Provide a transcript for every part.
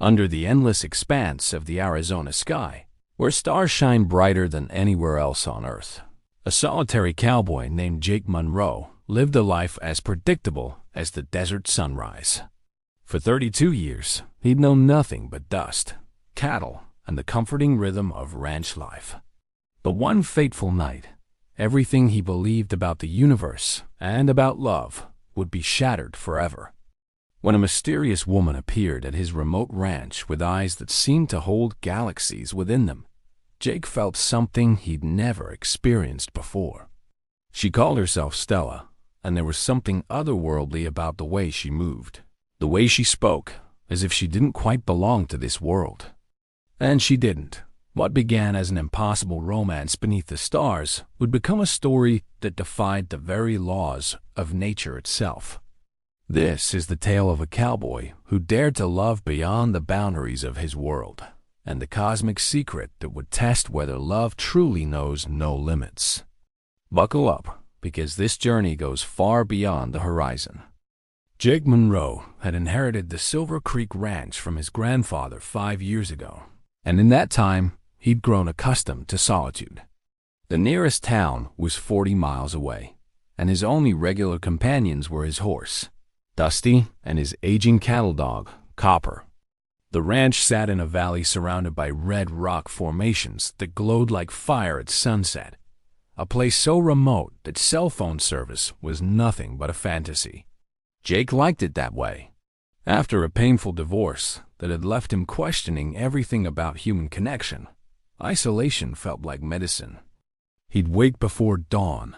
under the endless expanse of the Arizona sky, where stars shine brighter than anywhere else on Earth. A solitary cowboy named Jake Monroe lived a life as predictable as the desert sunrise. For 32 years, he'd known nothing but dust, cattle, and the comforting rhythm of ranch life. But one fateful night, everything he believed about the universe and about love would be shattered forever. When a mysterious woman appeared at his remote ranch with eyes that seemed to hold galaxies within them, Jake felt something he'd never experienced before. She called herself Stella, and there was something otherworldly about the way she moved, the way she spoke, as if she didn't quite belong to this world. And she didn't. What began as an impossible romance beneath the stars would become a story that defied the very laws of nature itself. This is the tale of a cowboy who dared to love beyond the boundaries of his world, and the cosmic secret that would test whether love truly knows no limits. Buckle up, because this journey goes far beyond the horizon. Jake Monroe had inherited the Silver Creek Ranch from his grandfather 5 years ago, and in that time, he'd grown accustomed to solitude. The nearest town was 40 miles away, and his only regular companions were his horse, Dusty, and his aging cattle dog, Copper. The ranch sat in a valley surrounded by red rock formations that glowed like fire at sunset, a place so remote that cell phone service was nothing but a fantasy. Jake liked it that way. After a painful divorce that had left him questioning everything about human connection, isolation felt like medicine. He'd wake before dawn,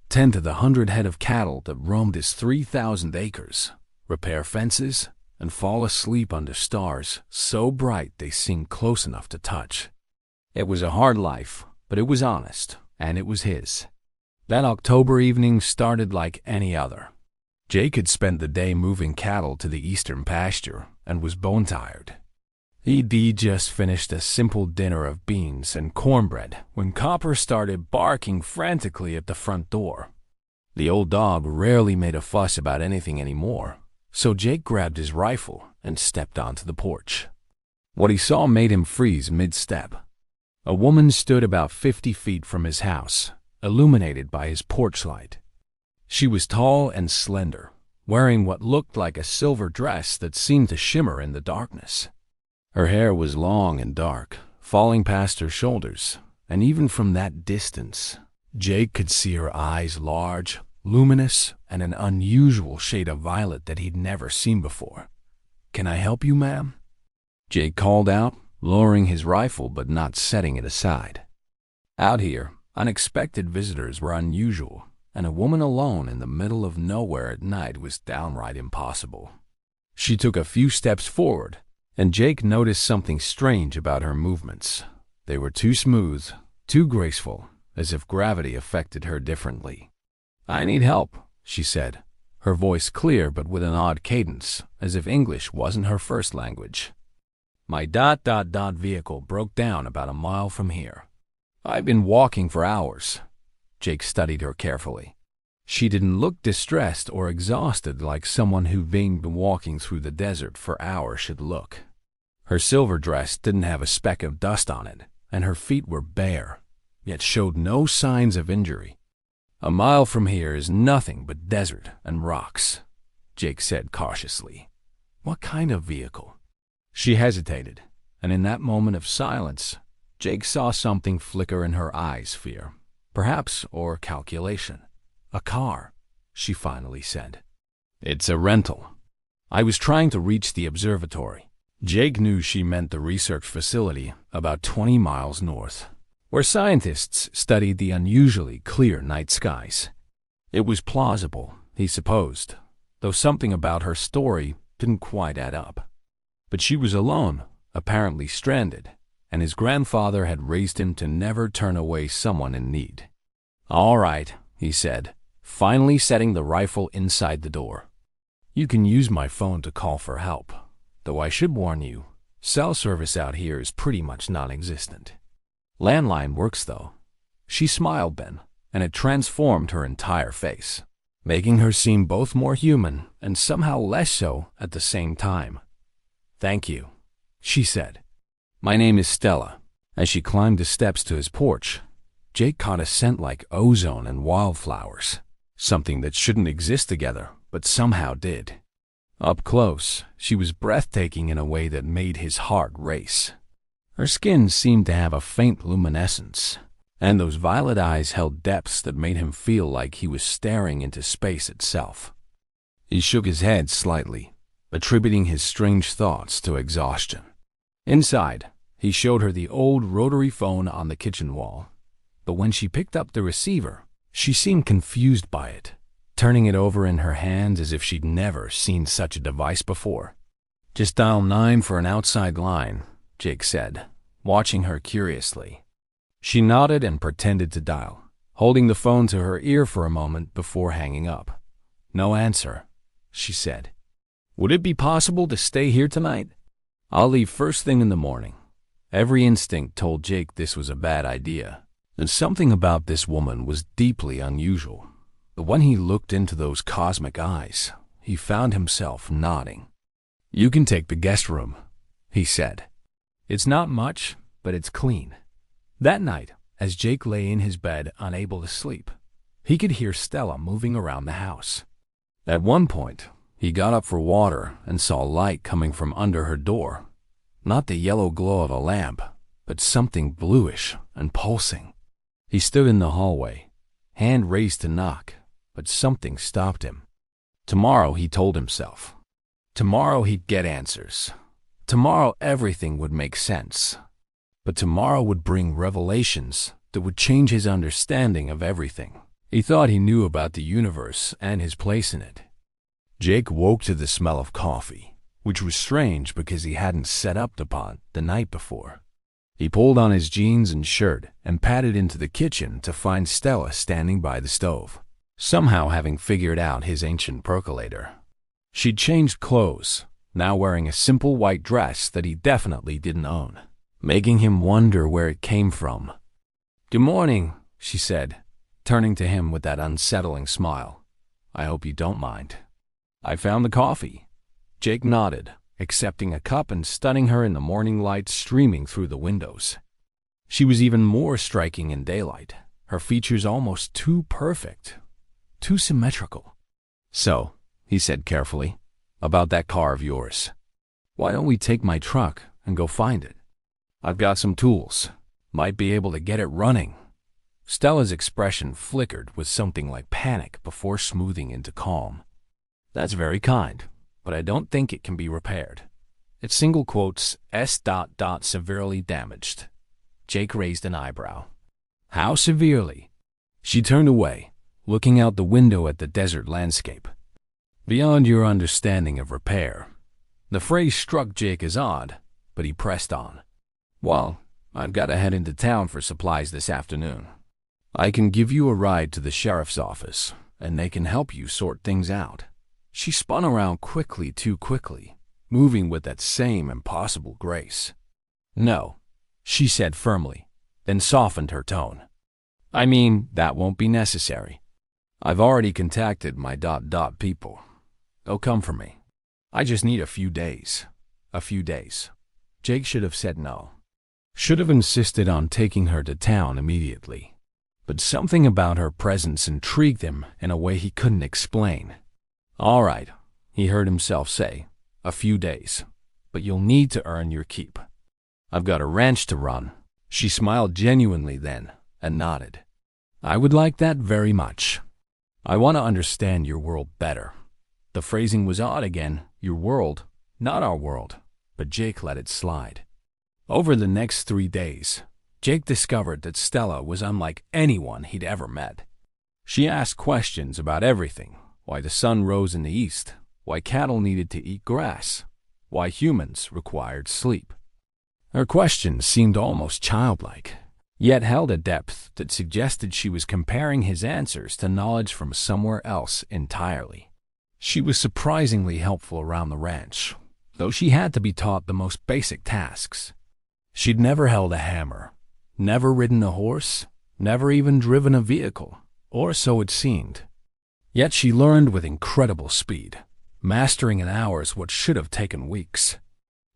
tend to the 100 head of cattle that roamed his 3,000 acres, repair fences, and fall asleep under stars so bright they seemed close enough to touch. It was a hard life, but it was honest, and it was his. That October evening started like any other. Jake had spent the day moving cattle to the eastern pasture and was bone-tired. He'd just finished a simple dinner of beans and cornbread when Copper started barking frantically at the front door. The old dog rarely made a fuss about anything anymore, so Jake grabbed his rifle and stepped onto the porch. What he saw made him freeze mid-step. A woman stood about 50 feet from his house, illuminated by his porch light. She was tall and slender, wearing what looked like a silver dress that seemed to shimmer in the darkness. Her hair was long and dark, falling past her shoulders, and even from that distance, Jake could see her eyes large, luminous, and an unusual shade of violet that he'd never seen before. "Can I help you, ma'am?" Jake called out, lowering his rifle but not setting it aside. Out here, unexpected visitors were unusual, and a woman alone in the middle of nowhere at night was downright impossible. She took a few steps forward, and Jake noticed something strange about her movements. They were too smooth, too graceful, as if gravity affected her differently. "I need help," she said, her voice clear but with an odd cadence, as if English wasn't her first language. "My vehicle broke down about a mile from here. I've been walking for hours." Jake studied her carefully. She didn't look distressed or exhausted like someone who'd been walking through the desert for hours should look. Her silver dress didn't have a speck of dust on it, and her feet were bare, yet showed no signs of injury. "A mile from here is nothing but desert and rocks," Jake said cautiously. "What kind of vehicle?" She hesitated, and in that moment of silence, Jake saw something flicker in her eyes, fear, perhaps, or calculation. "A car," she finally said. "It's a rental. I was trying to reach the observatory." Jake knew she meant the research facility about 20 miles north, where scientists studied the unusually clear night skies. It was plausible, he supposed, though something about her story didn't quite add up. But she was alone, apparently stranded, and his grandfather had raised him to never turn away someone in need. "All right," he said, finally setting the rifle inside the door. "You can use my phone to call for help, though I should warn you, cell service out here is pretty much non-existent. Landline works, though." She smiled then, and it transformed her entire face, making her seem both more human and somehow less so at the same time. "Thank you," she said. "My name is Stella." As she climbed the steps to his porch, Jake caught a scent like ozone and wildflowers, something that shouldn't exist together, but somehow did. Up close, she was breathtaking in a way that made his heart race. Her skin seemed to have a faint luminescence, and those violet eyes held depths that made him feel like he was staring into space itself. He shook his head slightly, attributing his strange thoughts to exhaustion. Inside, he showed her the old rotary phone on the kitchen wall, but when she picked up the receiver, she seemed confused by it, turning it over in her hands as if she'd never seen such a device before. "Just dial 9 for an outside line," Jake said, watching her curiously. She nodded and pretended to dial, holding the phone to her ear for a moment before hanging up. "No answer," she said. "Would it be possible to stay here tonight?" "I'll leave first thing in the morning." Every instinct told Jake this was a bad idea, and something about this woman was deeply unusual. But when he looked into those cosmic eyes, he found himself nodding. "You can take the guest room," he said. "It's not much, but it's clean." That night, as Jake lay in his bed unable to sleep, he could hear Stella moving around the house. At one point, he got up for water and saw light coming from under her door. Not the yellow glow of a lamp, but something bluish and pulsing. He stood in the hallway, hand raised to knock, but something stopped him. Tomorrow, he told himself. Tomorrow he'd get answers. Tomorrow everything would make sense. But tomorrow would bring revelations that would change his understanding of everything. He thought he knew about the universe and his place in it. Jake woke to the smell of coffee, which was strange because he hadn't set up the pot the night before. He pulled on his jeans and shirt and padded into the kitchen to find Stella standing by the stove, somehow having figured out his ancient percolator. She'd changed clothes, now wearing a simple white dress that he definitely didn't own, making him wonder where it came from. "Good morning," she said, turning to him with that unsettling smile. "I hope you don't mind." "I found the coffee." Jake nodded, accepting a cup and studying her in the morning light streaming through the windows. She was even more striking in daylight, her features almost too perfect, too symmetrical. "So," he said carefully, "about that car of yours. Why don't we take my truck and go find it? I've got some tools. Might be able to get it running." Stella's expression flickered with something like panic before smoothing into calm. "That's very kind, but I don't think it can be repaired. It's single quotes S. severely damaged." Jake raised an eyebrow. "How severely?" She turned away, looking out the window at the desert landscape. "Beyond your understanding of repair." The phrase struck Jake as odd, but he pressed on. "Well, I've got to head into town for supplies this afternoon. I can give you a ride to the sheriff's office, and they can help you sort things out." She spun around quickly, too quickly, moving with that same impossible grace. "No," she said firmly, then softened her tone. "I mean, that won't be necessary. I've already contacted my people. They'll come for me. I just need a few days." A few days. Jake should have said no. Should have insisted on taking her to town immediately. But something about her presence intrigued him in a way he couldn't explain. "All right," he heard himself say, "a few days. But you'll need to earn your keep. I've got a ranch to run." She smiled genuinely then and nodded. "I would like that very much. I want to understand your world better." The phrasing was odd again. Your world, not our world. But Jake let it slide. Over the next 3 days, Jake discovered that Stella was unlike anyone he'd ever met. She asked questions about everything: why the sun rose in the east, why cattle needed to eat grass, why humans required sleep. Her questions seemed almost childlike, yet held a depth that suggested she was comparing his answers to knowledge from somewhere else entirely. She was surprisingly helpful around the ranch, though she had to be taught the most basic tasks. She'd never held a hammer, never ridden a horse, never even driven a vehicle, or so it seemed. Yet she learned with incredible speed, mastering in hours what should have taken weeks.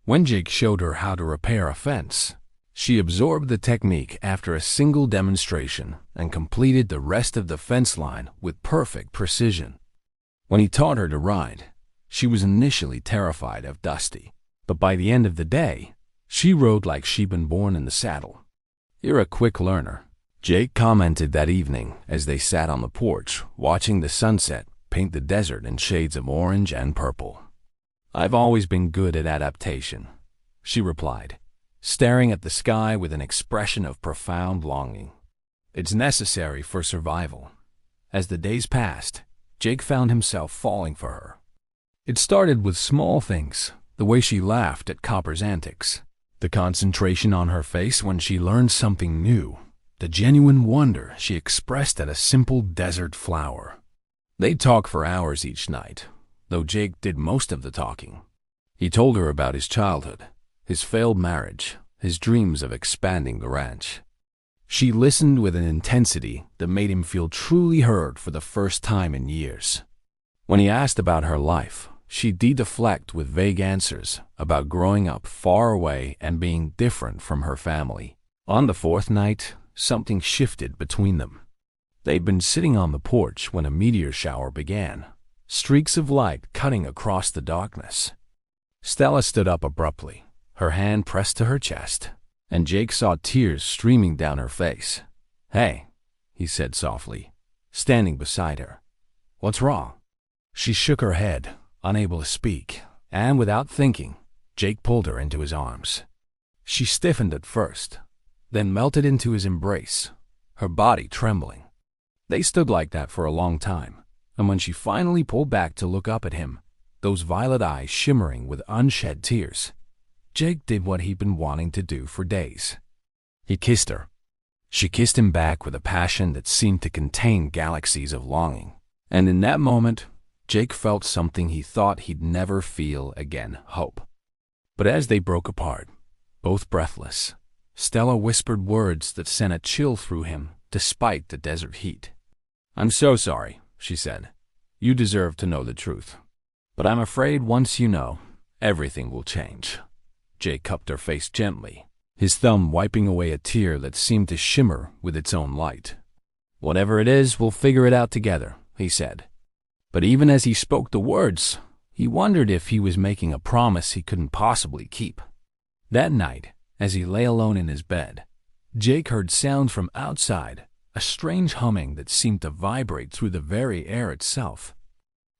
When Jake showed her how to repair a fence, she absorbed the technique after a single demonstration and completed the rest of the fence line with perfect precision. When he taught her to ride, she was initially terrified of Dusty, but by the end of the day, she rode like she'd been born in the saddle. "You're a quick learner," Jake commented that evening as they sat on the porch watching the sunset paint the desert in shades of orange and purple. "I've always been good at adaptation," she replied, staring at the sky with an expression of profound longing. "It's necessary for survival." As the days passed, Jake found himself falling for her. It started with small things, the way she laughed at Copper's antics, the concentration on her face when she learned something new, the genuine wonder she expressed at a simple desert flower. They'd talk for hours each night, though Jake did most of the talking. He told her about his childhood, his failed marriage, his dreams of expanding the ranch. She listened with an intensity that made him feel truly heard for the first time in years. When he asked about her life, she'd deflect with vague answers about growing up far away and being different from her family. On the fourth night, something shifted between them. They'd been sitting on the porch when a meteor shower began, streaks of light cutting across the darkness. Stella stood up abruptly, her hand pressed to her chest, and Jake saw tears streaming down her face. "Hey," he said softly, standing beside her. "What's wrong?" She shook her head, unable to speak, and without thinking, Jake pulled her into his arms. She stiffened at first, then melted into his embrace, her body trembling. They stood like that for a long time, and when she finally pulled back to look up at him, those violet eyes shimmering with unshed tears, Jake did what he'd been wanting to do for days. He kissed her. She kissed him back with a passion that seemed to contain galaxies of longing. And in that moment, Jake felt something he thought he'd never feel again, hope. But as they broke apart, both breathless, Stella whispered words that sent a chill through him despite the desert heat. "I'm so sorry," she said. "You deserve to know the truth. But I'm afraid once you know, everything will change." Jake cupped her face gently, his thumb wiping away a tear that seemed to shimmer with its own light. "Whatever it is, we'll figure it out together," he said. But even as he spoke the words, he wondered if he was making a promise he couldn't possibly keep. That night, as he lay alone in his bed, Jake heard sounds from outside, a strange humming that seemed to vibrate through the very air itself.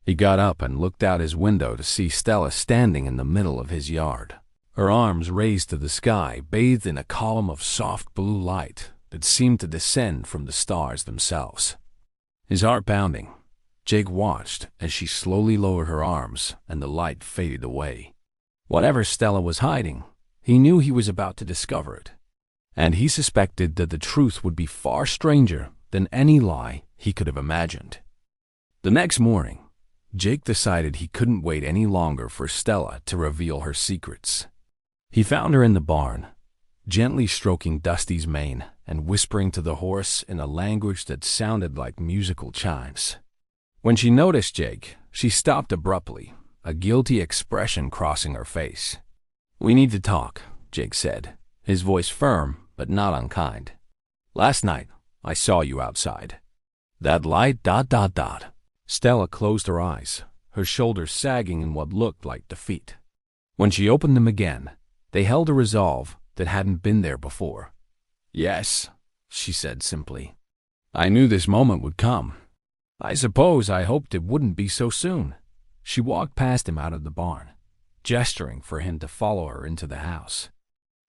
He got up and looked out his window to see Stella standing in the middle of his yard, her arms raised to the sky, bathed in a column of soft blue light that seemed to descend from the stars themselves. His heart pounding, Jake watched as she slowly lowered her arms and the light faded away. Whatever Stella was hiding, he knew he was about to discover it, and he suspected that the truth would be far stranger than any lie he could have imagined. The next morning, Jake decided he couldn't wait any longer for Stella to reveal her secrets. He found her in the barn, gently stroking Dusty's mane and whispering to the horse in a language that sounded like musical chimes. When she noticed Jake, she stopped abruptly, a guilty expression crossing her face. "We need to talk," Jake said, his voice firm but not unkind. "Last night, I saw you outside. That light ... Stella closed her eyes, her shoulders sagging in what looked like defeat. When she opened them again, they held a resolve that hadn't been there before. "Yes," she said simply. "I knew this moment would come. I suppose I hoped it wouldn't be so soon." She walked past him out of the barn, gesturing for him to follow her into the house.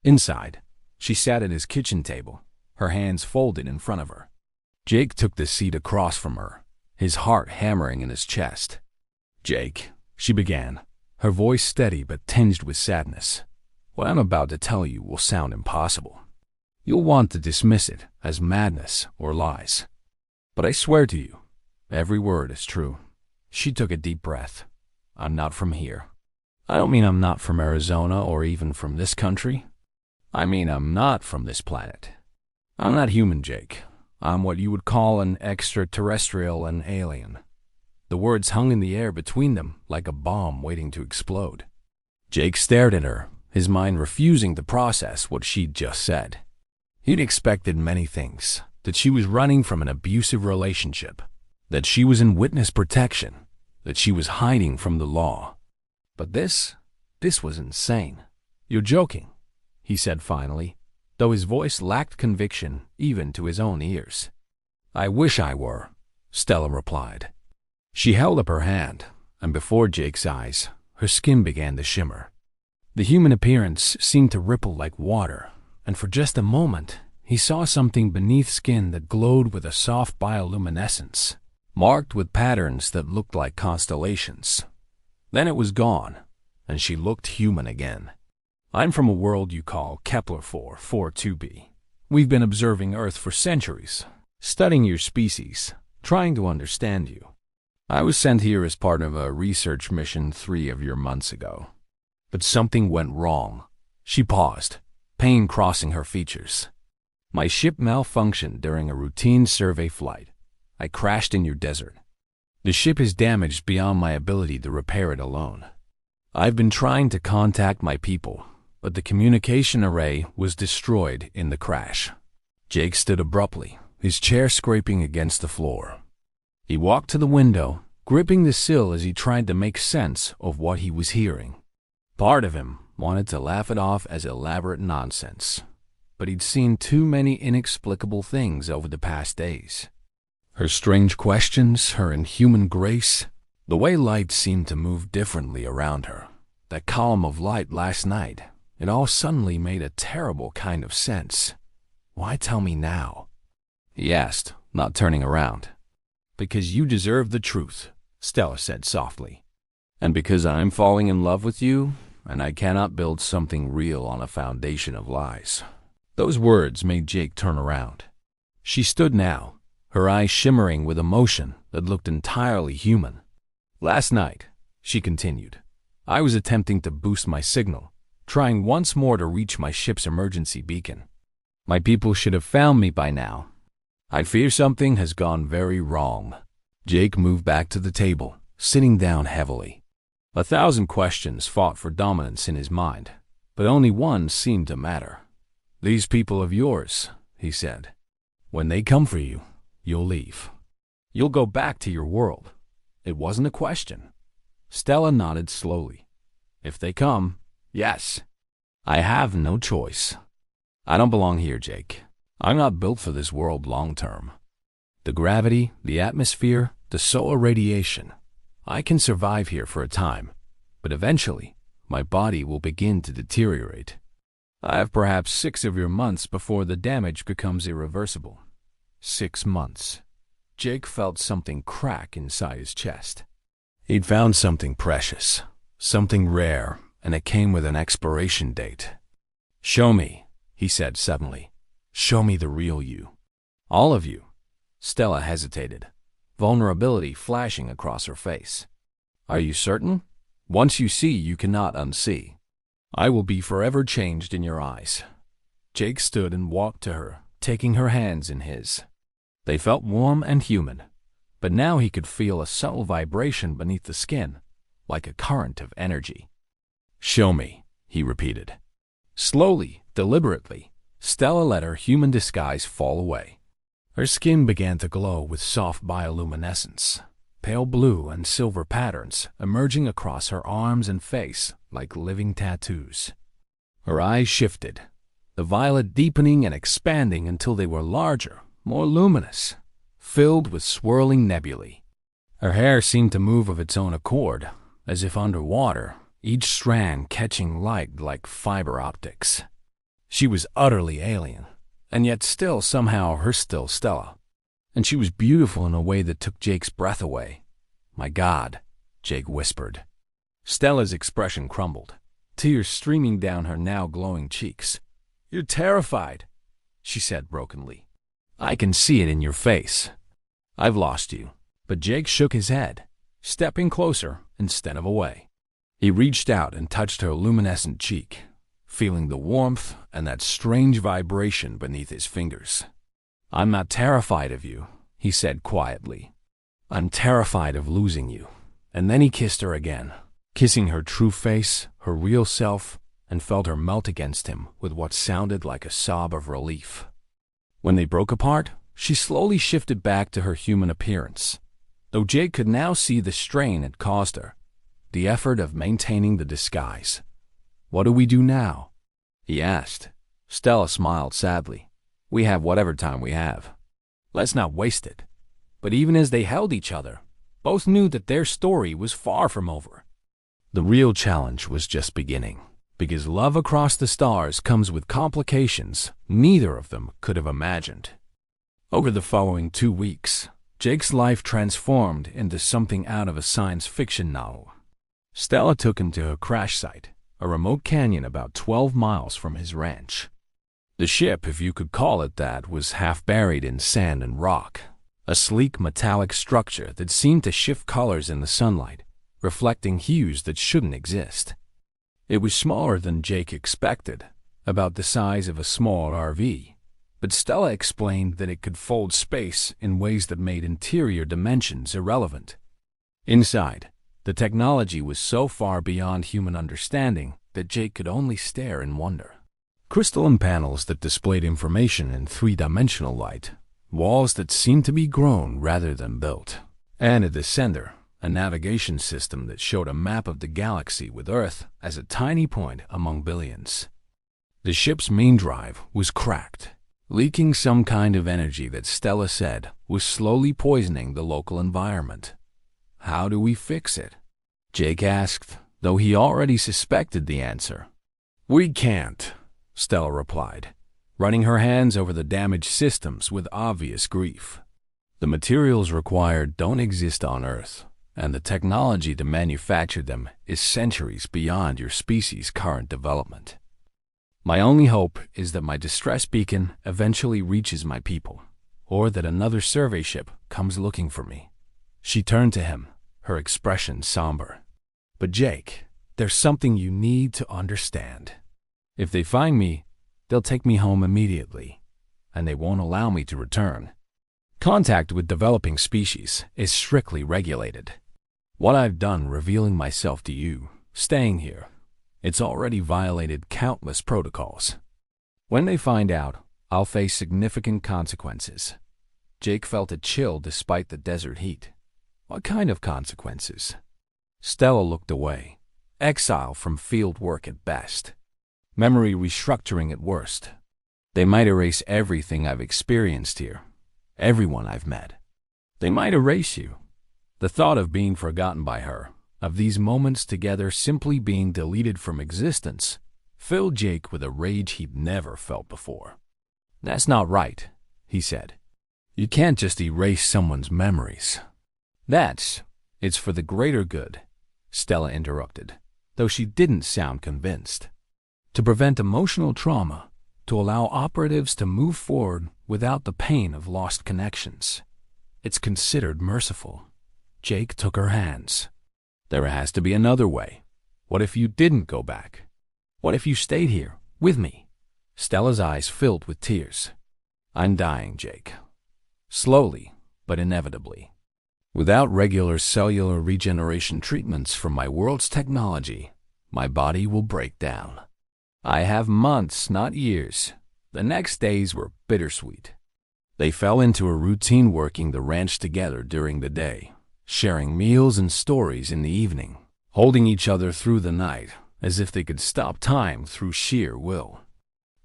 Inside, she sat at his kitchen table, her hands folded in front of her. Jake took the seat across from her, his heart hammering in his chest. "Jake," she began, her voice steady but tinged with sadness, "what I'm about to tell you will sound impossible. You'll want to dismiss it as madness or lies. But I swear to you, every word is true." She took a deep breath. "I'm not from here. I don't mean I'm not from Arizona or even from this country. I mean I'm not from this planet. I'm not human, Jake. I'm what you would call an extraterrestrial, an alien." The words hung in the air between them like a bomb waiting to explode. Jake stared at her, his mind refusing to process what she'd just said. He'd expected many things, that she was running from an abusive relationship, that she was in witness protection, that she was hiding from the law. But this was insane. "You're joking," he said finally, though his voice lacked conviction even to his own ears. "I wish I were," Stella replied. She held up her hand, and before Jake's eyes, her skin began to shimmer. The human appearance seemed to ripple like water, and for just a moment, he saw something beneath skin that glowed with a soft bioluminescence, marked with patterns that looked like constellations. Then it was gone, and she looked human again. "I'm from a world you call Kepler 442b. We've been observing Earth for centuries, studying your species, trying to understand you. I was sent here as part of a research mission 3 of your months ago. But something went wrong." She paused, pain crossing her features. "My ship malfunctioned during a routine survey flight. I crashed in your desert. The ship is damaged beyond my ability to repair it alone. I've been trying to contact my people, but the communication array was destroyed in the crash." Jake stood abruptly, his chair scraping against the floor. He walked to the window, gripping the sill as he tried to make sense of what he was hearing. Part of him wanted to laugh it off as elaborate nonsense, but he'd seen too many inexplicable things over the past days. Her strange questions, her inhuman grace, the way light seemed to move differently around her. That column of light last night, it all suddenly made a terrible kind of sense. "Why tell me now?" he asked, not turning around. "Because you deserve the truth," Stella said softly. "And because I'm falling in love with you, and I cannot build something real on a foundation of lies." Those words made Jake turn around. She stood now, her eyes shimmering with emotion that looked entirely human. "Last night," she continued, "I was attempting to boost my signal, trying once more to reach my ship's emergency beacon. My people should have found me by now. I fear something has gone very wrong." Jake moved back to the table, sitting down heavily. 1,000 questions fought for dominance in his mind, but only one seemed to matter. "These people of yours," he said, "when they come for you, you'll leave. You'll go back to your world." It wasn't a question. Stella nodded slowly. "If they come, yes. I have no choice. I don't belong here, Jake. I'm not built for this world long term. The gravity, the atmosphere, the solar radiation. I can survive here for a time, but eventually my body will begin to deteriorate. I have perhaps 6 of your months before the damage becomes irreversible." 6 months. Jake felt something crack inside his chest. He'd found something precious, something rare, and it came with an expiration date. "Show me," he said suddenly. "Show me the real you. All of you." Stella hesitated, vulnerability flashing across her face. "Are you certain? Once you see, you cannot unsee. I will be forever changed in your eyes." Jake stood and walked to her, taking her hands in his. They felt warm and human, but now he could feel a subtle vibration beneath the skin, like a current of energy. "Show me," he repeated. Slowly, deliberately, Stella let her human disguise fall away. Her skin began to glow with soft bioluminescence, pale blue and silver patterns emerging across her arms and face like living tattoos. Her eyes shifted, the violet deepening and expanding until they were larger, more luminous, filled with swirling nebulae. Her hair seemed to move of its own accord, as if underwater, each strand catching light like fiber optics. She was utterly alien, and yet still somehow her still Stella. And she was beautiful in a way that took Jake's breath away. "My God," Jake whispered. Stella's expression crumbled, tears streaming down her now glowing cheeks. "You're terrified," she said brokenly. "I can see it in your face. I've lost you." But Jake shook his head, stepping closer instead of away. He reached out and touched her luminescent cheek, feeling the warmth and that strange vibration beneath his fingers. "I'm not terrified of you," he said quietly. "I'm terrified of losing you." And then he kissed her again, kissing her true face, her real self, and felt her melt against him with what sounded like a sob of relief. When they broke apart, she slowly shifted back to her human appearance, though Jake could now see the strain it caused her, the effort of maintaining the disguise. "What do we do now?" he asked. Stella smiled sadly. "We have whatever time we have. Let's not waste it." But even as they held each other, both knew that their story was far from over. The real challenge was just beginning, because love across the stars comes with complications neither of them could have imagined. Over the following 2 weeks, Jake's life transformed into something out of a science fiction novel. Stella took him to her crash site, a remote canyon about 12 miles from his ranch. The ship, if you could call it that, was half buried in sand and rock, a sleek metallic structure that seemed to shift colors in the sunlight, reflecting hues that shouldn't exist. It was smaller than Jake expected, about the size of a small RV, but Stella explained that it could fold space in ways that made interior dimensions irrelevant. Inside, the technology was so far beyond human understanding that Jake could only stare in wonder. Crystalline panels that displayed information in 3-dimensional light, walls that seemed to be grown rather than built, and at the center, a navigation system that showed a map of the galaxy with Earth as a tiny point among billions. The ship's main drive was cracked, leaking some kind of energy that Stella said was slowly poisoning the local environment. "How do we fix it?" Jake asked, though he already suspected the answer. "We can't," Stella replied, running her hands over the damaged systems with obvious grief. "The materials required don't exist on Earth, and the technology to manufacture them is centuries beyond your species' current development. My only hope is that my distress beacon eventually reaches my people, or that another survey ship comes looking for me." She turned to him, her expression somber. "But Jake, there's something you need to understand. If they find me, they'll take me home immediately, and they won't allow me to return. Contact with developing species is strictly regulated. What I've done revealing myself to you, staying here, it's already violated countless protocols. When they find out, I'll face significant consequences." Jake felt a chill despite the desert heat. What kind of consequences? Stella looked away. Exile from field work at best. Memory restructuring at worst. They might erase everything I've experienced here, everyone I've met. They might erase you. The thought of being forgotten by her, of these moments together simply being deleted from existence, filled Jake with a rage he'd never felt before. "That's not right," he said. "You can't just erase someone's memories." It's for the greater good," Stella interrupted, though she didn't sound convinced. "To prevent emotional trauma, to allow operatives to move forward without the pain of lost connections. It's considered merciful." Jake took her hands. "There has to be another way. What if you didn't go back? What if you stayed here, with me?" Stella's eyes filled with tears. "I'm dying, Jake. Slowly, but inevitably. Without regular cellular regeneration treatments from my world's technology, my body will break down. I have months, not years." The next days were bittersweet. They fell into a routine working the ranch together during the day, sharing meals and stories in the evening, holding each other through the night as if they could stop time through sheer will.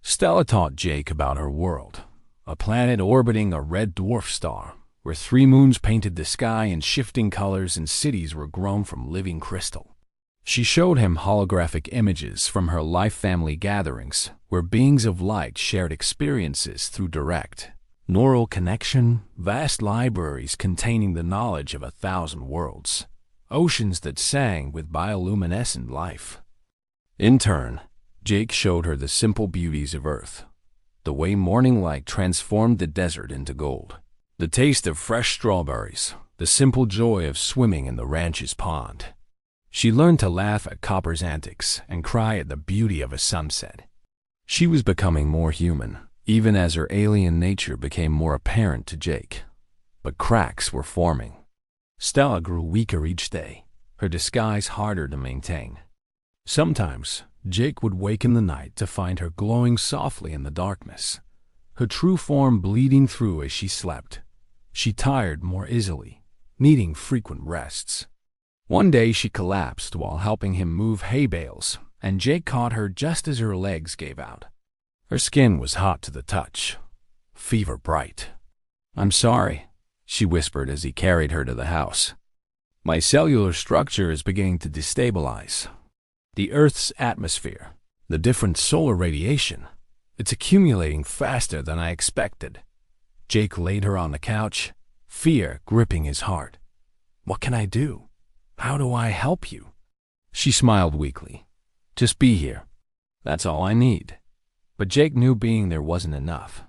Stella taught Jake about her world, a planet orbiting a red dwarf star, where 3 moons painted the sky in shifting colors and cities were grown from living crystal. She showed him holographic images from her life family gatherings, where beings of light shared experiences through direct, neural connection, vast libraries containing the knowledge of 1,000 worlds, oceans that sang with bioluminescent life. In turn, Jake showed her the simple beauties of Earth, the way morning light transformed the desert into gold, the taste of fresh strawberries, the simple joy of swimming in the ranch's pond. She learned to laugh at Copper's antics and cry at the beauty of a sunset. She was becoming more human, even as her alien nature became more apparent to Jake. But cracks were forming. Stella grew weaker each day, her disguise harder to maintain. Sometimes, Jake would wake in the night to find her glowing softly in the darkness, her true form bleeding through as she slept. She tired more easily, needing frequent rests. One day she collapsed while helping him move hay bales, and Jake caught her just as her legs gave out. Her skin was hot to the touch, fever bright. "I'm sorry," she whispered as he carried her to the house. "My cellular structure is beginning to destabilize. The Earth's atmosphere, the different solar radiation, it's accumulating faster than I expected." Jake laid her on the couch, fear gripping his heart. "What can I do? How do I help you?" She smiled weakly. "Just be here. That's all I need." But Jake knew being there wasn't enough.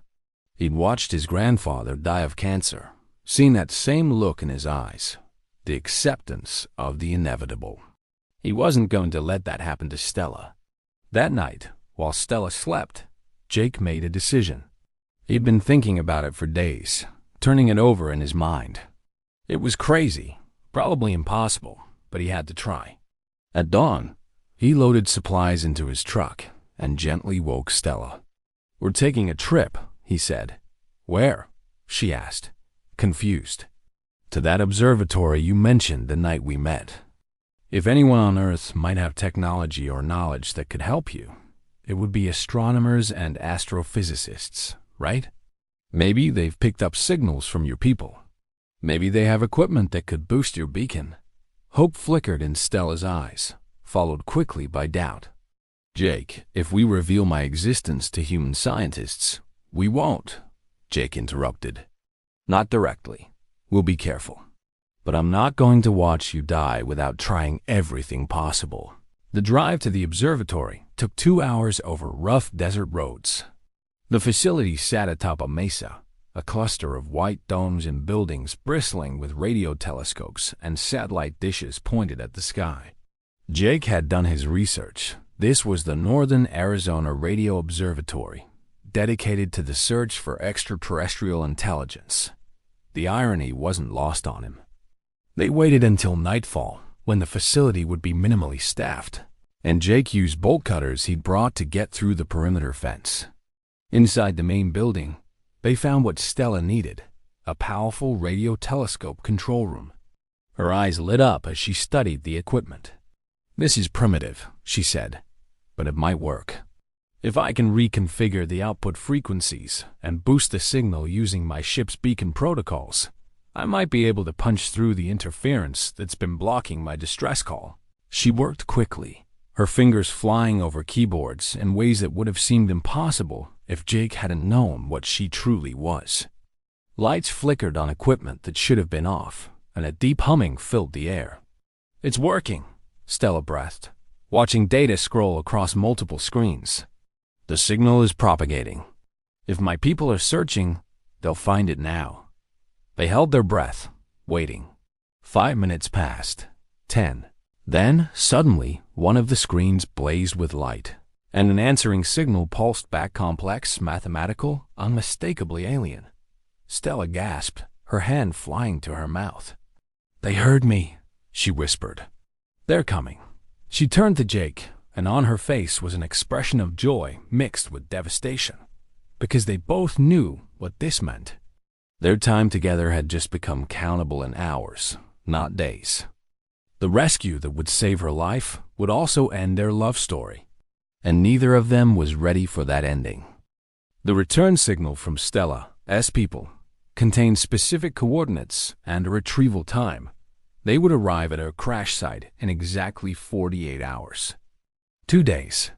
He'd watched his grandfather die of cancer, seen that same look in his eyes, the acceptance of the inevitable. He wasn't going to let that happen to Stella. That night, while Stella slept, Jake made a decision. He'd been thinking about it for days, turning it over in his mind. It was crazy, probably impossible, but he had to try. At dawn, he loaded supplies into his truck and gently woke Stella. "We're taking a trip," he said. "Where?" she asked, confused. "To that observatory you mentioned the night we met. If anyone on Earth might have technology or knowledge that could help you, it would be astronomers and astrophysicists, right? Maybe they've picked up signals from your people. Maybe they have equipment that could boost your beacon." Hope flickered in Stella's eyes, followed quickly by doubt. "Jake, if we reveal my existence to human scientists—" "We won't," Jake interrupted. "Not directly. We'll be careful. But I'm not going to watch you die without trying everything possible." The drive to the observatory took 2 hours over rough desert roads. The facility sat atop a mesa, a cluster of white domes and buildings bristling with radio telescopes and satellite dishes pointed at the sky. Jake had done his research. This was the Northern Arizona Radio Observatory, dedicated to the search for extraterrestrial intelligence. The irony wasn't lost on him. They waited until nightfall, when the facility would be minimally staffed, and Jake used bolt cutters he'd brought to get through the perimeter fence. Inside the main building, they found what Stella needed, a powerful radio telescope control room. Her eyes lit up as she studied the equipment. "This is primitive," she said, "but it might work. If I can reconfigure the output frequencies and boost the signal using my ship's beacon protocols, I might be able to punch through the interference that's been blocking my distress call." She worked quickly, her fingers flying over keyboards in ways that would have seemed impossible if Jake hadn't known what she truly was. Lights flickered on equipment that should have been off, and a deep humming filled the air. "It's working," Stella breathed, watching data scroll across multiple screens. "The signal is propagating. If my people are searching, they'll find it now." They held their breath, waiting. 5 minutes passed. 10. Then, suddenly, one of the screens blazed with light, and an answering signal pulsed back, complex, mathematical, unmistakably alien. Stella gasped, her hand flying to her mouth. "They heard me," she whispered. "They're coming." She turned to Jake, and on her face was an expression of joy mixed with devastation, because they both knew what this meant. Their time together had just become countable in hours, not days. The rescue that would save her life would also end their love story, and neither of them was ready for that ending. The return signal from Stella's people contained specific coordinates and a retrieval time. They would arrive at her crash site in exactly 48 hours. 2 days.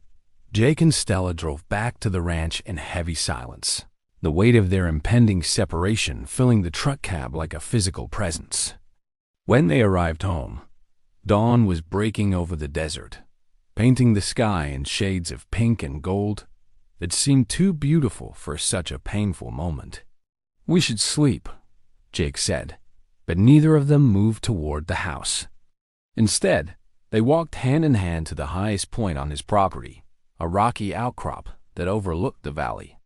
Jake and Stella drove back to the ranch in heavy silence, the weight of their impending separation filling the truck cab like a physical presence. When they arrived home, dawn was breaking over the desert, painting the sky in shades of pink and gold that seemed too beautiful for such a painful moment. "We should sleep," Jake said, but neither of them moved toward the house. Instead, they walked hand in hand to the highest point on his property, a rocky outcrop that overlooked the valley.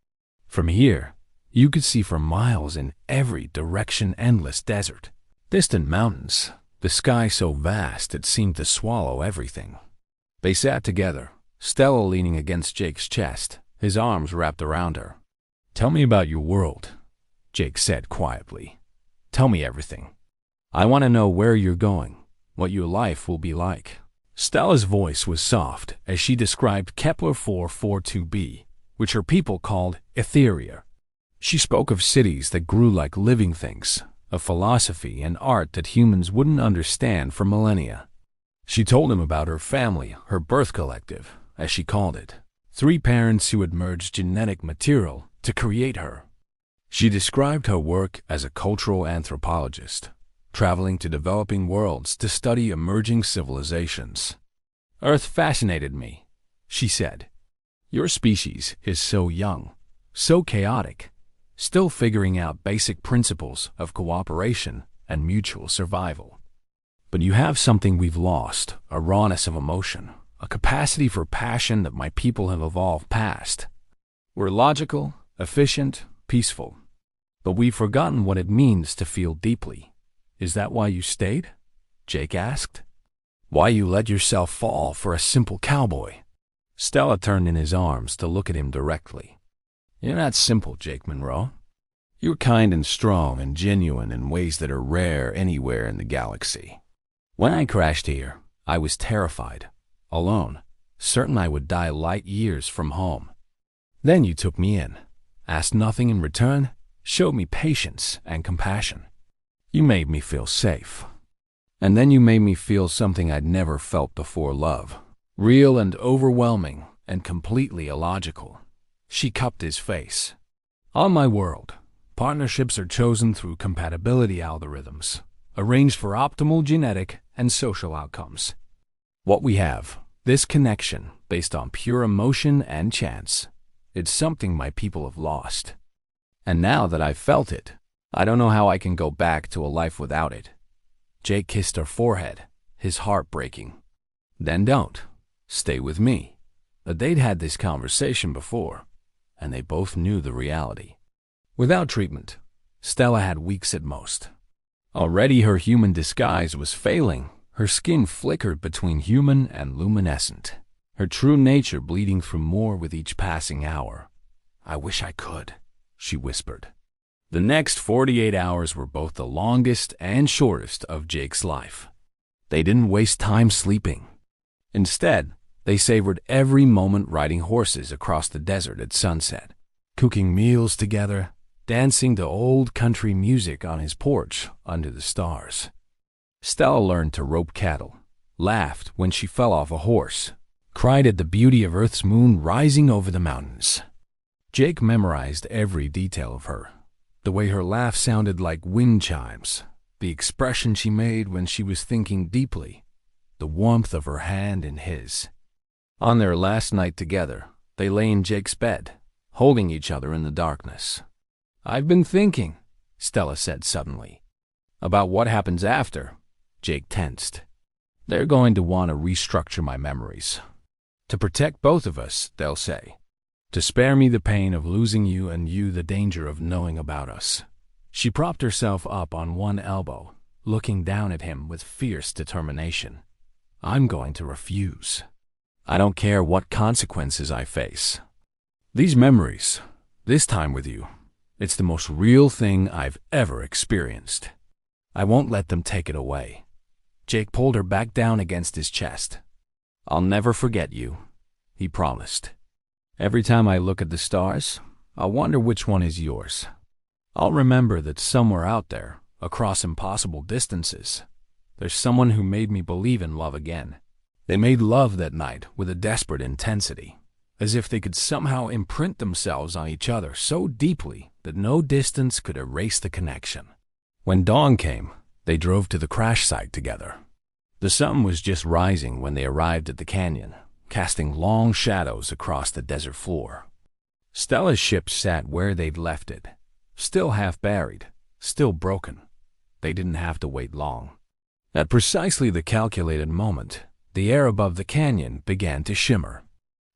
From here, you could see for miles in every direction endless desert, distant mountains, the sky so vast it seemed to swallow everything. They sat together, Stella leaning against Jake's chest, his arms wrapped around her. "Tell me about your world," Jake said quietly. "Tell me everything. I want to know where you're going, what your life will be like." Stella's voice was soft as she described Kepler 442b, which her people called Etheria. She spoke of cities that grew like living things, of philosophy and art that humans wouldn't understand for millennia. She told him about her family, her birth collective, as she called it, 3 parents who had merged genetic material to create her. She described her work as a cultural anthropologist, traveling to developing worlds to study emerging civilizations. "Earth fascinated me," she said. "Your species is so young, so chaotic, still figuring out basic principles of cooperation and mutual survival. But you have something we've lost, a rawness of emotion, a capacity for passion that my people have evolved past. We're logical, efficient, peaceful, but we've forgotten what it means to feel deeply. Is that why you stayed?" Jake asked. "Why you let yourself fall for a simple cowboy?" Stella turned in his arms to look at him directly. "You're not simple, Jake Monroe. You're kind and strong and genuine in ways that are rare anywhere in the galaxy. When I crashed here, I was terrified, alone, certain I would die light years from home. Then you took me in, asked nothing in return, showed me patience and compassion. You made me feel safe. And then you made me feel something I'd never felt before: love. Real and overwhelming and completely illogical." She cupped his face. "On my world, partnerships are chosen through compatibility algorithms, arranged for optimal genetic and social outcomes. What we have, this connection based on pure emotion and chance, it's something my people have lost. And now that I've felt it, I don't know how I can go back to a life without it." Jake kissed her forehead, his heart breaking. "Then don't. Stay with me." They'd had this conversation before, and they both knew the reality. Without treatment, Stella had weeks at most. Already her human disguise was failing. Her skin flickered between human and luminescent, her true nature bleeding through more with each passing hour. "I wish I could," she whispered. The next 48 hours were both the longest and shortest of Jake's life. They didn't waste time sleeping. Instead, they savored every moment riding horses across the desert at sunset, cooking meals together, dancing to old country music on his porch under the stars. Stella learned to rope cattle, laughed when she fell off a horse, cried at the beauty of Earth's moon rising over the mountains. Jake memorized every detail of her. The way her laugh sounded like wind chimes, the expression she made when she was thinking deeply, the warmth of her hand in his. On their last night together, they lay in Jake's bed, holding each other in the darkness. "I've been thinking," Stella said suddenly. "About what happens after." Jake tensed. "They're going to want to restructure my memories. To protect both of us, they'll say. To spare me the pain of losing you and you the danger of knowing about us." She propped herself up on one elbow, looking down at him with fierce determination. "I'm going to refuse. I don't care what consequences I face. These memories, this time with you, it's the most real thing I've ever experienced. I won't let them take it away." Jake pulled her back down against his chest. "I'll never forget you," he promised. "Every time I look at the stars, I'll wonder which one is yours. I'll remember that somewhere out there, across impossible distances, there's someone who made me believe in love again. They made love that night with a desperate intensity, as if they could somehow imprint themselves on each other so deeply that no distance could erase the connection." When dawn came, they drove to the crash site together. The sun was just rising when they arrived at the canyon, casting long shadows across the desert floor. Stella's ship sat where they'd left it, still half buried, still broken. They didn't have to wait long. At precisely the calculated moment, the air above the canyon began to shimmer.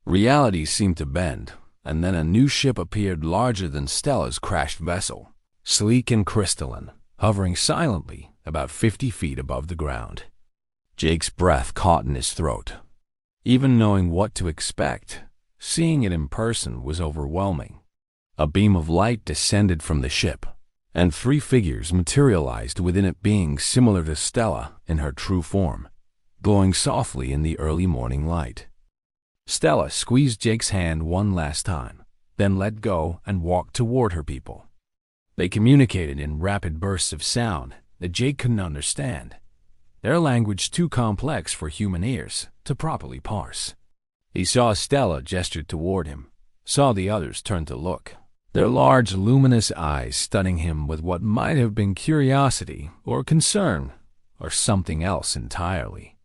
Reality seemed to bend, and then a new ship appeared larger than Stella's crashed vessel, sleek and crystalline, hovering silently about 50 feet above the ground. Jake's breath caught in his throat. Even knowing what to expect, seeing it in person was overwhelming. A beam of light descended from the ship, and 3 figures materialized within it, being similar to Stella in her true form, glowing softly in the early morning light. Stella squeezed Jake's hand one last time, then let go and walked toward her people. They communicated in rapid bursts of sound that Jake couldn't understand, their language too complex for human ears to properly parse. He saw Stella gesture toward him, saw the others turn to look, their large, luminous eyes studying him with what might have been curiosity or concern or something else entirely.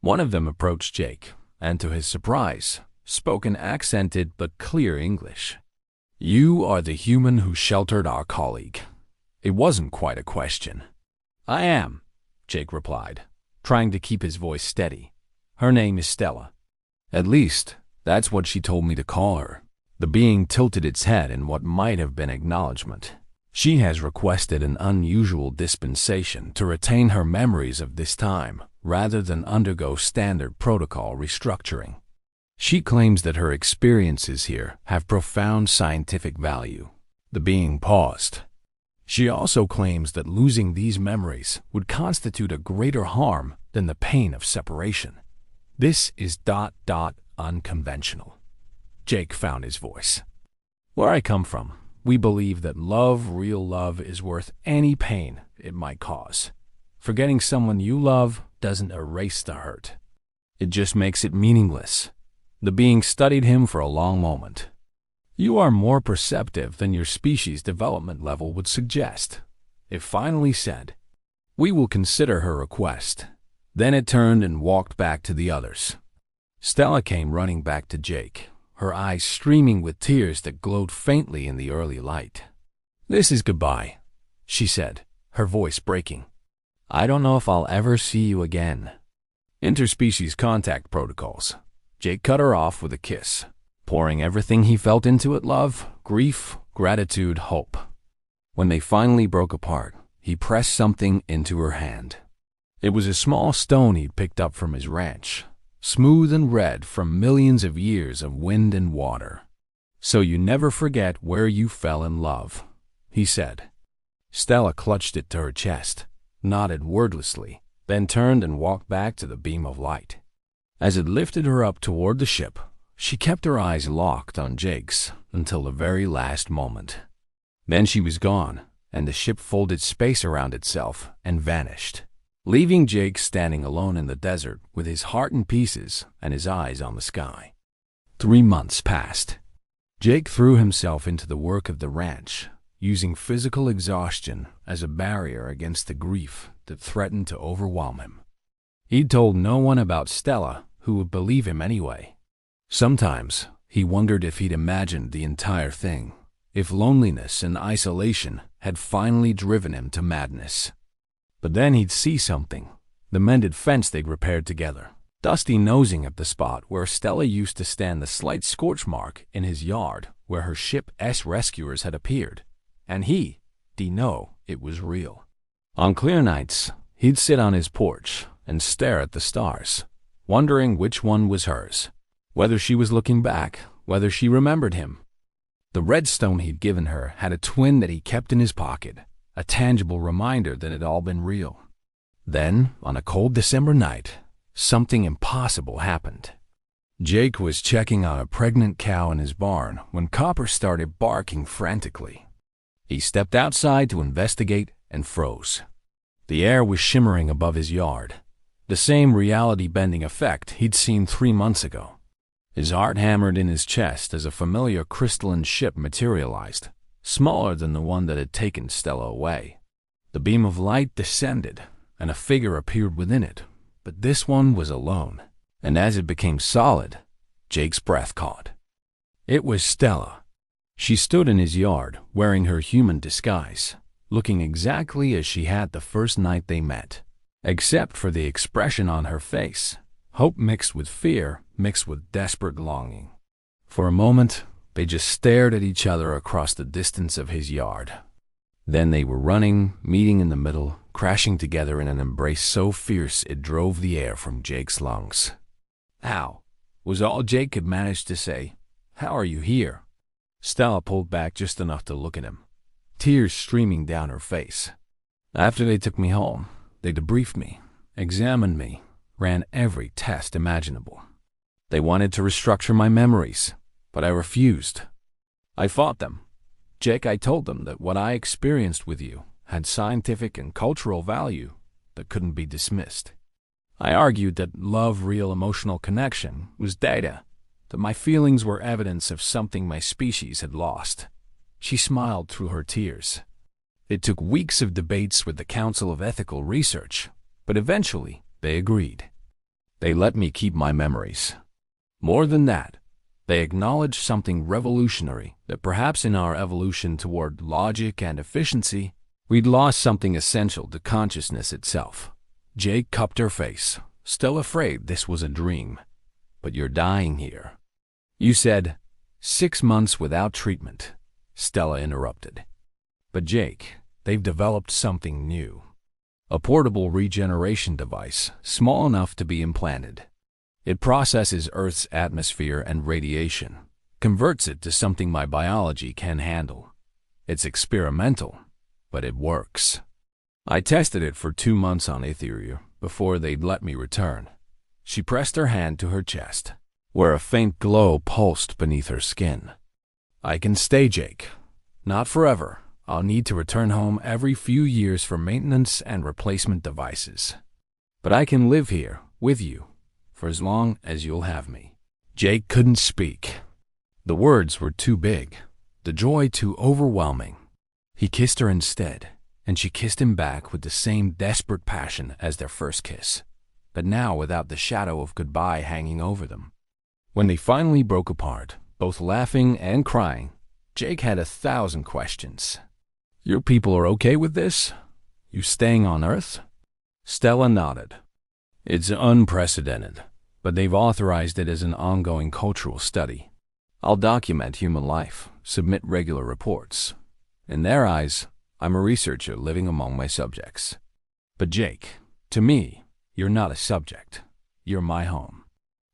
One of them approached Jake, and to his surprise, spoke in accented but clear English. "You are the human who sheltered our colleague." It wasn't quite a question. "I am," Jake replied, trying to keep his voice steady. "Her name is Stella. At least, that's what she told me to call her." The being tilted its head in what might have been acknowledgement. "She has requested an unusual dispensation to retain her memories of this time, rather than undergo standard protocol restructuring. She claims that her experiences here have profound scientific value." The being paused. "She also claims that losing these memories would constitute a greater harm than the pain of separation. This is ... unconventional." Jake found his voice. "Where I come from, we believe that love, real love, is worth any pain it might cause. Forgetting someone you love doesn't erase the hurt. It just makes it meaningless." The being studied him for a long moment. "You are more perceptive than your species' development level would suggest." It finally said, "We will consider her request." Then it turned and walked back to the others. Stella came running back to Jake, her eyes streaming with tears that glowed faintly in the early light. "This is goodbye," she said, her voice breaking. "I don't know if I'll ever see you again." Interspecies contact protocols. Jake cut her off with a kiss, pouring everything he felt into it: love, grief, gratitude, hope. When they finally broke apart, he pressed something into her hand. It was a small stone he'd picked up from his ranch, smooth and red from millions of years of wind and water. "So you never forget where you fell in love," he said. Stella clutched it to her chest, nodded wordlessly, then turned and walked back to the beam of light. As it lifted her up toward the ship, she kept her eyes locked on Jake's until the very last moment. Then she was gone, and the ship folded space around itself and vanished, leaving Jake standing alone in the desert with his heart in pieces and his eyes on the sky. 3 months passed. Jake threw himself into the work of the ranch, using physical exhaustion as a barrier against the grief that threatened to overwhelm him. He'd told no one about Stella, who would believe him anyway. Sometimes he wondered if he'd imagined the entire thing, if loneliness and isolation had finally driven him to madness. But then he'd see something, the mended fence they'd repaired together, Dusty nosing at the spot where Stella used to stand, the slight scorch mark in his yard where her ship's rescuers had appeared, and he'd know it was real. On clear nights, he'd sit on his porch and stare at the stars, wondering which one was hers, whether she was looking back, whether she remembered him. The red stone he'd given her had a twin that he kept in his pocket, a tangible reminder that it had all been real. Then, on a cold December night, something impossible happened. Jake was checking on a pregnant cow in his barn when Copper started barking frantically. He stepped outside to investigate and froze. The air was shimmering above his yard, the same reality-bending effect he'd seen 3 months ago. His heart hammered in his chest as a familiar crystalline ship materialized, smaller than the one that had taken Stella away. The beam of light descended, and a figure appeared within it, but this one was alone, and as it became solid, Jake's breath caught. It was Stella. She stood in his yard, wearing her human disguise, looking exactly as she had the first night they met, except for the expression on her face, hope mixed with fear, mixed with desperate longing. For a moment, they just stared at each other across the distance of his yard. Then they were running, meeting in the middle, crashing together in an embrace so fierce it drove the air from Jake's lungs. "Ow," was all Jake could manage to say. How are you here? Stella pulled back just enough to look at him, tears streaming down her face. After they took me home, they debriefed me, examined me, ran every test imaginable. They wanted to restructure my memories, but I refused. I fought them. Jake, I told them that what I experienced with you had scientific and cultural value that couldn't be dismissed. I argued that love, real emotional connection, was data, that my feelings were evidence of something my species had lost. She smiled through her tears. It took weeks of debates with the Council of Ethical Research, but eventually they agreed. They let me keep my memories. More than that, they acknowledged something revolutionary, that perhaps in our evolution toward logic and efficiency, we'd lost something essential to consciousness itself. Jake cupped her face, still afraid this was a dream. But you're dying here. You said, 6 months without treatment, Stella interrupted. But Jake, they've developed something new. A portable regeneration device, small enough to be implanted. It processes Earth's atmosphere and radiation, converts it to something my biology can handle. It's experimental, but it works. I tested it for 2 months on Etheria before they'd let me return. She pressed her hand to her chest, where a faint glow pulsed beneath her skin. I can stay, Jake. Not forever. I'll need to return home every few years for maintenance and replacement devices. But I can live here, with you, for as long as you'll have me. Jake couldn't speak. The words were too big, the joy too overwhelming. He kissed her instead, and she kissed him back with the same desperate passion as their first kiss, but now without the shadow of goodbye hanging over them. When they finally broke apart, both laughing and crying, Jake had 1,000 questions. Your people are okay with this? You staying on Earth? Stella nodded. It's unprecedented, but they've authorized it as an ongoing cultural study. I'll document human life, submit regular reports. In their eyes, I'm a researcher living among my subjects. But Jake, to me, you're not a subject. You're my home.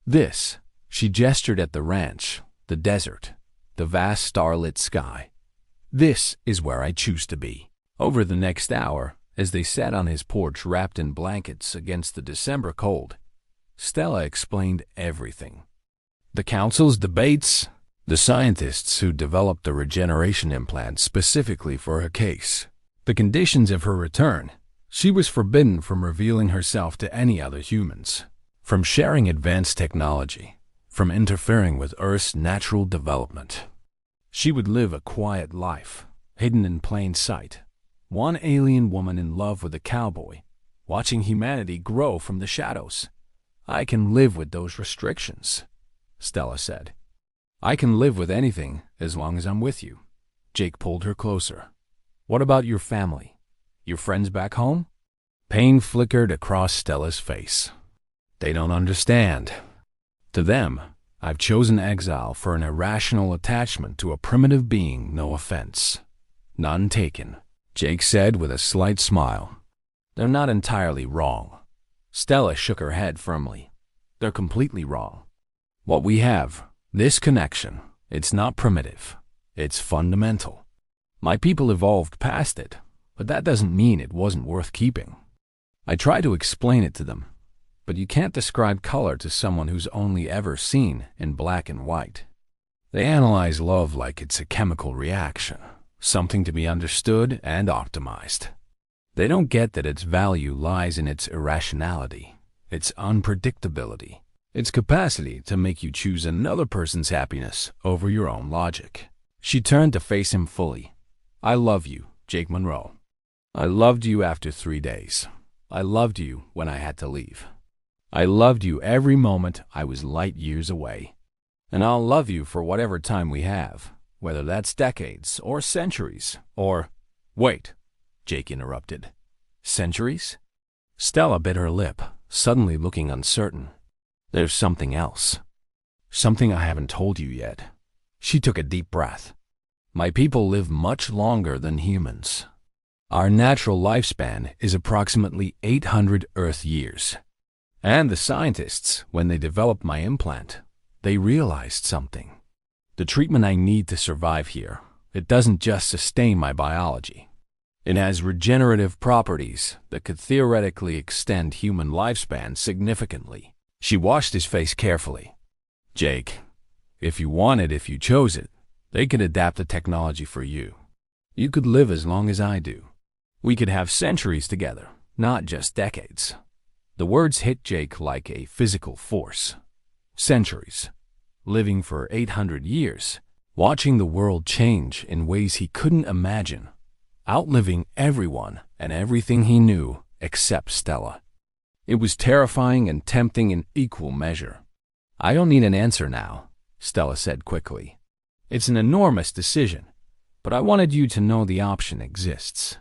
This, she gestured at the ranch, the desert, the vast starlit sky. This is where I choose to be. Over the next hour, as they sat on his porch wrapped in blankets against the December cold, Stella explained everything. The council's debates, the scientists who developed the regeneration implant specifically for her case, the conditions of her return. She was forbidden from revealing herself to any other humans, from sharing advanced technology, from interfering with Earth's natural development. She would live a quiet life, hidden in plain sight, one alien woman in love with a cowboy, watching humanity grow from the shadows. I can live with those restrictions, Stella said. I can live with anything as long as I'm with you. Jake pulled her closer. What about your family? Your friends back home? Pain flickered across Stella's face. They don't understand. To them, I've chosen exile for an irrational attachment to a primitive being, no offense. None taken, Jake said with a slight smile. They're not entirely wrong. Stella shook her head firmly. They're completely wrong. What we have, this connection, it's not primitive. It's fundamental. My people evolved past it, but that doesn't mean it wasn't worth keeping. I try to explain it to them, but you can't describe color to someone who's only ever seen in black and white. They analyze love like it's a chemical reaction, something to be understood and optimized. They don't get that its value lies in its irrationality, its unpredictability, its capacity to make you choose another person's happiness over your own logic. She turned to face him fully. I love you, Jake Monroe. I loved you after 3 days. I loved you when I had to leave. I loved you every moment I was light years away. And I'll love you for whatever time we have, whether that's decades or centuries or— Wait, Jake interrupted. Centuries? Stella bit her lip, suddenly looking uncertain. There's something else. Something I haven't told you yet. She took a deep breath. My people live much longer than humans. Our natural lifespan is approximately 800 Earth years. And the scientists, when they developed my implant, they realized something. The treatment I need to survive here, it doesn't just sustain my biology. It has regenerative properties that could theoretically extend human lifespan significantly. She washed his face carefully. Jake, if you want it, if you chose it, they could adapt the technology for you. You could live as long as I do. We could have centuries together, not just decades. The words hit Jake like a physical force. Centuries. Living for 800 years. Watching the world change in ways he couldn't imagine. Outliving everyone and everything he knew except Stella. It was terrifying and tempting in equal measure. I don't need an answer now, Stella said quickly. It's an enormous decision, but I wanted you to know the option exists.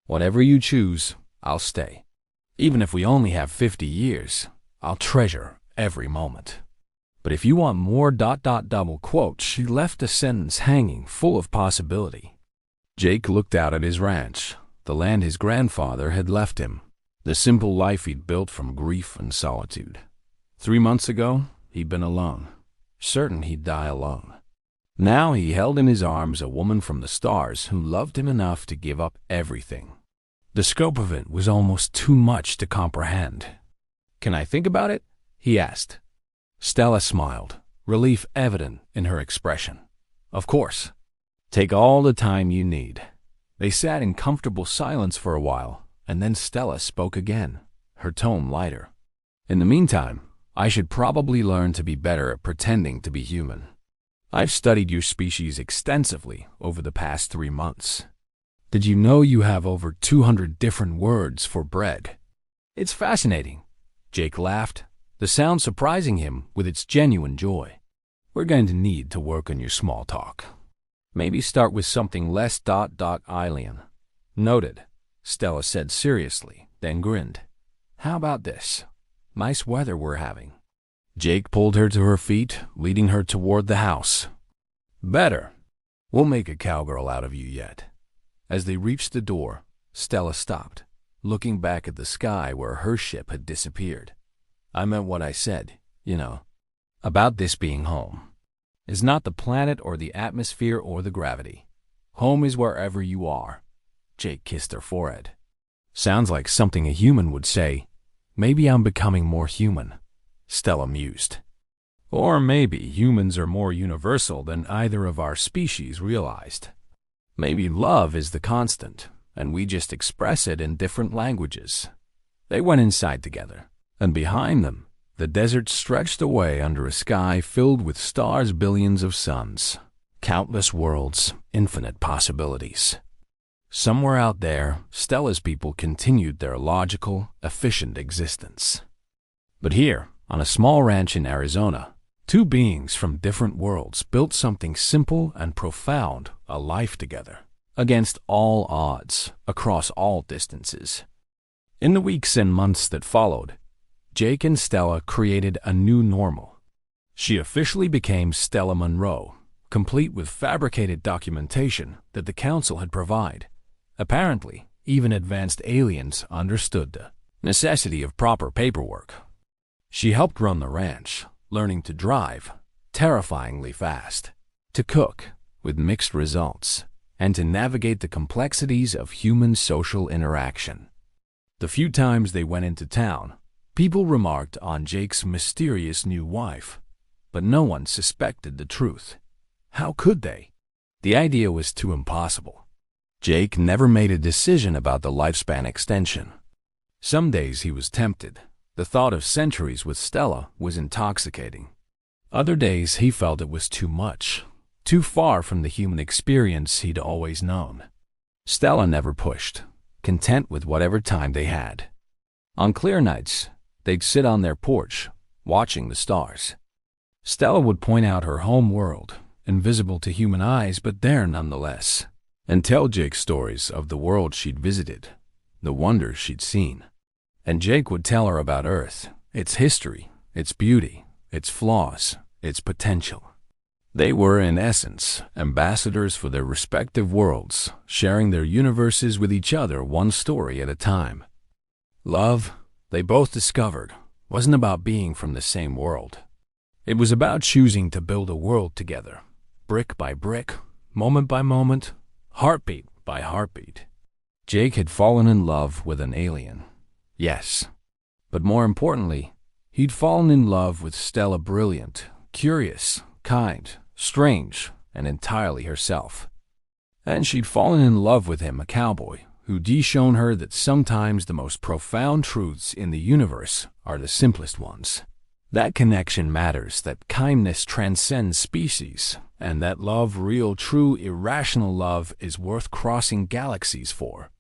Whatever you choose, I'll stay. Even if we only have 50 years, I'll treasure every moment. But if you want more ... double quotes, she left a sentence hanging, full of possibility. Jake looked out at his ranch, the land his grandfather had left him, the simple life he'd built from grief and solitude. 3 months ago, he'd been alone, certain he'd die alone. Now he held in his arms a woman from the stars who loved him enough to give up everything. The scope of it was almost too much to comprehend. "Can I think about it?" he asked. Stella smiled, relief evident in her expression. "Of course. Take all the time you need." They sat in comfortable silence for a while, and then Stella spoke again, her tone lighter. "In the meantime, I should probably learn to be better at pretending to be human. I've studied your species extensively over the past 3 months. Did you know you have over 200 different words for bread?" "It's fascinating." Jake laughed, the sound surprising him with its genuine joy. "We're going to need to work on your small talk. Maybe start with something less ... alien." "Noted," Stella said seriously, then grinned. "How about this? Nice weather we're having." Jake pulled her to her feet, leading her toward the house. "Better. We'll make a cowgirl out of you yet." As they reached the door, Stella stopped, looking back at the sky where her ship had disappeared. "I meant what I said, you know, about this being home. It's not the planet or the atmosphere or the gravity. Home is wherever you are." Jake kissed her forehead. "Sounds like something a human would say. Maybe I'm becoming more human," Stella mused. "Or maybe humans are more universal than either of our species realized. Maybe love is the constant, and we just express it in different languages." They went inside together, and behind them, the desert stretched away under a sky filled with stars, billions of suns, countless worlds, infinite possibilities. Somewhere out there, Stella's people continued their logical, efficient existence. But here, on a small ranch in Arizona, 2 beings from different worlds built something simple and profound, a life together, against all odds, across all distances. In the weeks and months that followed, Jake and Stella created a new normal. She officially became Stella Monroe, complete with fabricated documentation that the council had provided. Apparently, even advanced aliens understood the necessity of proper paperwork. She helped run the ranch, learning to drive, terrifyingly fast, to cook, with mixed results, and to navigate the complexities of human social interaction. The few times they went into town, people remarked on Jake's mysterious new wife, but no one suspected the truth. How could they? The idea was too impossible. Jake never made a decision about the lifespan extension. Some days he was tempted. The thought of centuries with Stella was intoxicating. Other days he felt it was too much, too far from the human experience he'd always known. Stella never pushed, content with whatever time they had. On clear nights, they'd sit on their porch, watching the stars. Stella would point out her home world, invisible to human eyes but there nonetheless, and tell Jake stories of the world she'd visited, the wonders she'd seen. And Jake would tell her about Earth, its history, its beauty, its flaws, its potential. They were, in essence, ambassadors for their respective worlds, sharing their universes with each other, one story at a time. Love, they both discovered, wasn't about being from the same world. It was about choosing to build a world together, brick by brick, moment by moment, heartbeat by heartbeat. Jake had fallen in love with an alien. Yes. But more importantly, he'd fallen in love with Stella, brilliant, curious, kind, strange, and entirely herself. And she'd fallen in love with him, a cowboy, who'd shown her that sometimes the most profound truths in the universe are the simplest ones. That connection matters, that kindness transcends species, and that love, real, true, irrational love, is worth crossing galaxies for.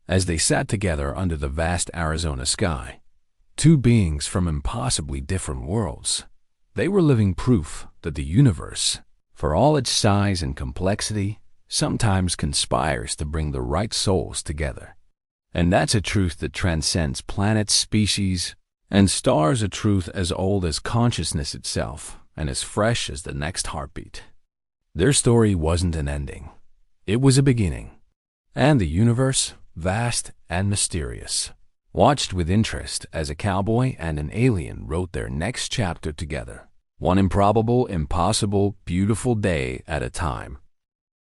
As they sat together under the vast Arizona sky, two beings from impossibly different worlds, they were living proof that the universe, for all its size and complexity, sometimes conspires to bring the right souls together. And that's a truth that transcends planets, species, and stars, a truth as old as consciousness itself and as fresh as the next heartbeat. Their story wasn't an ending. It was a beginning. And the universe, vast and mysterious, watched with interest as a cowboy and an alien wrote their next chapter together, one improbable, impossible, beautiful day at a time.